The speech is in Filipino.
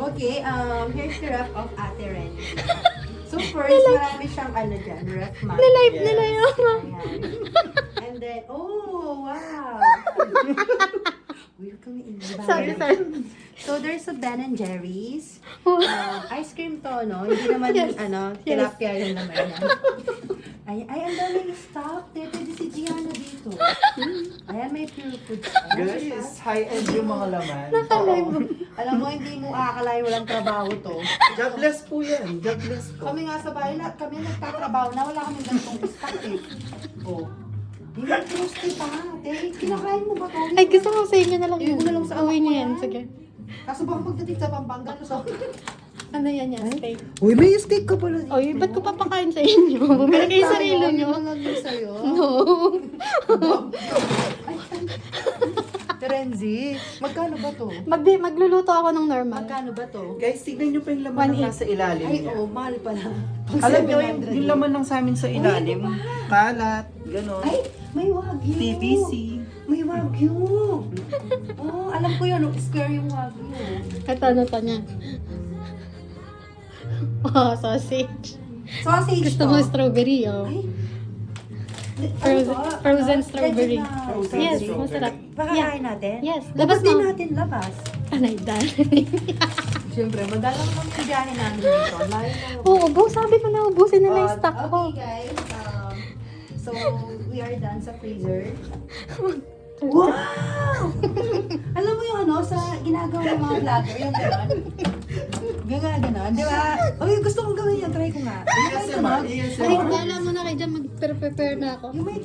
Okay, here's the ref of Ate Ren. So first, marami siyang ano dyan, ref mat. Nilive nila yun. Ayan. And then, oh, wow. Welcome in. Sorry. So there's a Ben and Jerry's. Ice cream to, no? Hindi naman, Yes. tilapia yung naman niya. Ay, ang daming stock. Pwede si Gianna dito. Ayan, may pure food. Guys, high-end yung mga laman. Nakalive mo. Alam mo, hindi mo akalain walang trabaho to. Jobless po yan. Jobless po. Kami nga sa bahay, lahat kami nagtatrabaho na wala kaming ganitong stock eh. Oh. Hindi mo trusty pa. Kinakain mo ba to? Ay, gusto ko sa inyo na lang. Iwan ko na lang sa Uwi anak ko niyo yan. yan. Sige. Kaso baka pagdating sa Pampanga, so... Ano yan yan? Steak. Uy, may steak ka pala dito. Oy, ba't ko papakain sa inyo? Bumili kayo sarili niyo. Ano lang sa'yo? No. Ay, Terenzi, magkano ba to? Magluluto ako ng normal. Magkano ba to? Guys, tignan nyo pa yung laman ng nasa ilalim Ay, niya. oh, mahal pala. Alam nyo, yung 700 laman ng sa amin sa ilalim. Kalat, gano'n. Ay, may wagyu. PVC. May wagyu. Oh, alam ko yun. Square yung wagyu. Ito, ano to niya? Oh, sausage. Sausage Gusto to. mo strawberry, oh. Ay. Frozen strawberry. Frozen Yes, strawberry. masarap. Pakakain natin? Yes, Labas labas din mo. natin, labas. Anay, dahil. Siyempre, madalang naman yung biyahe namin dito. Layo na. Oo, sabi ko na, ubusin nila yung stock ko. Okay guys, so we are done sa freezer. Wow! Alam mo yung ano, sa ginagawa ng mga vlogger, yung gano'n. Gano'n, di ba? Uy, gusto kong gawin yan, try ko nga. Try ko nga. ASMR. Ay, wala mo na kayo dyan, mag-prepare na ako. Yung may